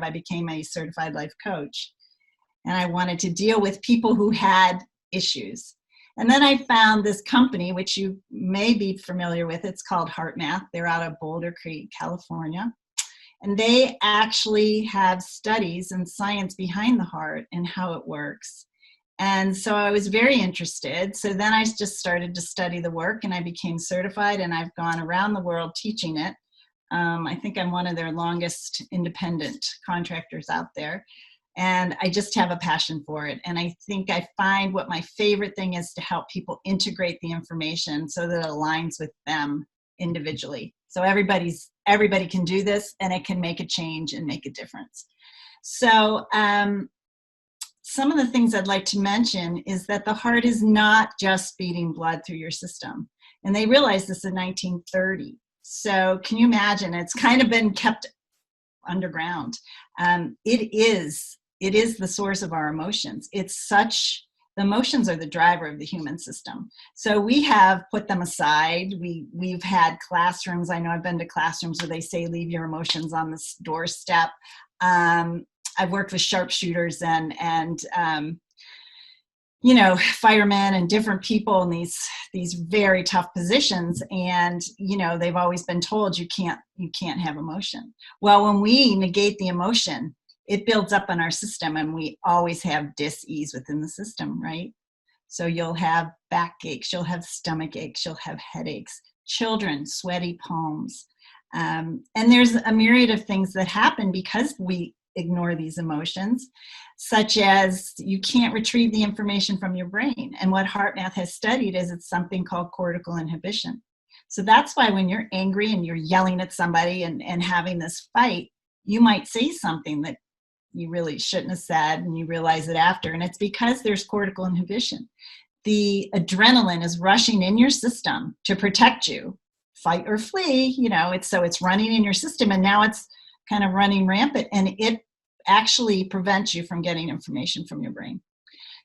I became a certified life coach. And I wanted to deal with people who had issues. And then I found this company, which you may be familiar with. It's called HeartMath. They're out of Boulder Creek, California. And they actually have studies and science behind the heart and how it works. And so I was very interested. So then I just started to study the work, and I became certified, and I've gone around the world teaching it. I think I'm one of their longest independent contractors out there. And I just have a passion for it. And I think I find what my favorite thing is to help people integrate the information so that it aligns with them individually. So everybody can do this, and it can make a change and make a difference. So some of the things I'd like to mention is that the heart is not just feeding blood through your system. And they realized this in 1930. So can you imagine? It's kind of been kept underground. It is the source of our emotions. The emotions are the driver of the human system. So we have put them aside. We've had classrooms. I know I've been to classrooms where they say, leave your emotions on the doorstep. I've worked with sharpshooters and firemen and different people in these very tough positions. And, they've always been told you can't have emotion. Well, when we negate the emotion, it builds up in our system, and we always have dis-ease within the system, right? So you'll have backaches, you'll have stomach aches, you'll have headaches, children, sweaty palms. And there's a myriad of things that happen because we ignore these emotions, such as you can't retrieve the information from your brain. And what HeartMath has studied is it's something called cortical inhibition. So that's why when you're angry and you're yelling at somebody and having this fight, you might say something that you really shouldn't have said, and you realize it after. And it's because there's cortical inhibition. The adrenaline is rushing in your system to protect you, fight or flee, it's running in your system, and now it's kind of running rampant, and it actually prevents you from getting information from your brain.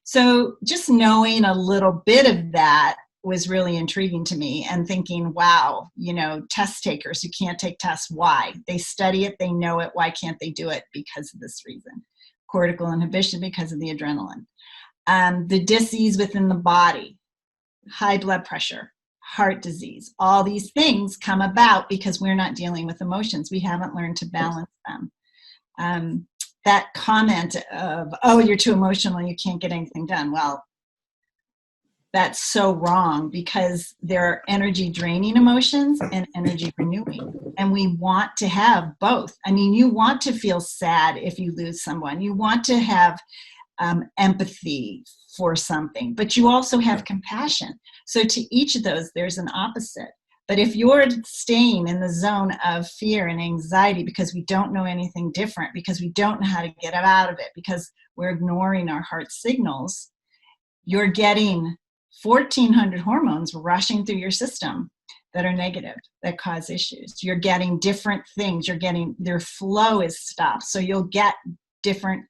So just knowing a little bit of that was really intriguing to me, and thinking, wow, test takers who can't take tests, why? They study it, they know it, why can't they do it? Because of this reason. Cortical inhibition, because of the adrenaline. The dis-ease within the body, high blood pressure, heart disease, all these things come about because we're not dealing with emotions. We haven't learned to balance them. That comment of, oh, you're too emotional, you can't get anything done. Well, that's so wrong, because there are energy draining emotions and energy renewing. And we want to have both. I mean, you want to feel sad if you lose someone. You want to have empathy for something, but you also have compassion. So to each of those, there's an opposite. But if you're staying in the zone of fear and anxiety because we don't know anything different, because we don't know how to get out of it, because we're ignoring our heart signals, you're getting 1,400 hormones rushing through your system that are negative, that cause issues. You're getting different things. Their flow is stopped. So you'll get different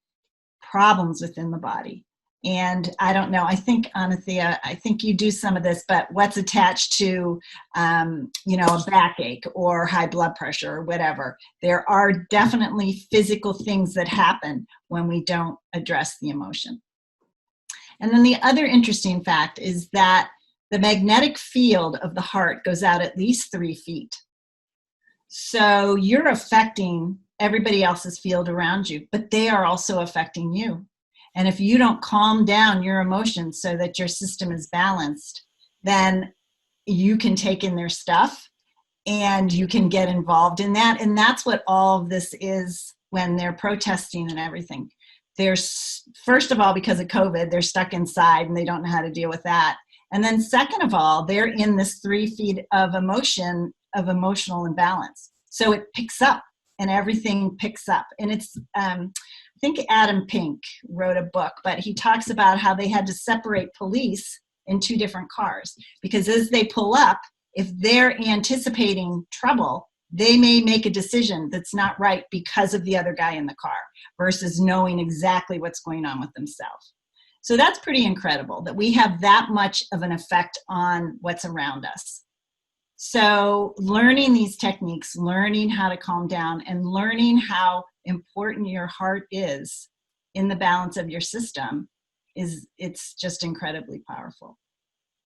problems within the body. And I don't know, I think, Anathea, I think you do some of this, but what's attached to, a backache or high blood pressure or whatever, there are definitely physical things that happen when we don't address the emotion. And then the other interesting fact is that the magnetic field of the heart goes out at least 3 feet. So you're affecting everybody else's field around you, but they are also affecting you. And if you don't calm down your emotions so that your system is balanced, then you can take in their stuff and you can get involved in that. And that's what all of this is when they're protesting and everything. First of all, because of COVID, they're stuck inside and they don't know how to deal with that. And then second of all, they're in this 3 feet of emotional imbalance. So it picks up, and everything picks up. And it's, I think Adam Pink wrote a book, but he talks about how they had to separate police in 2 different cars, because as they pull up, if they're anticipating trouble, they may make a decision that's not right because of the other guy in the car versus knowing exactly what's going on with themselves. So that's pretty incredible that we have that much of an effect on what's around us. So learning these techniques, learning how to calm down, and learning how important your heart is in the balance of your system it's just incredibly powerful.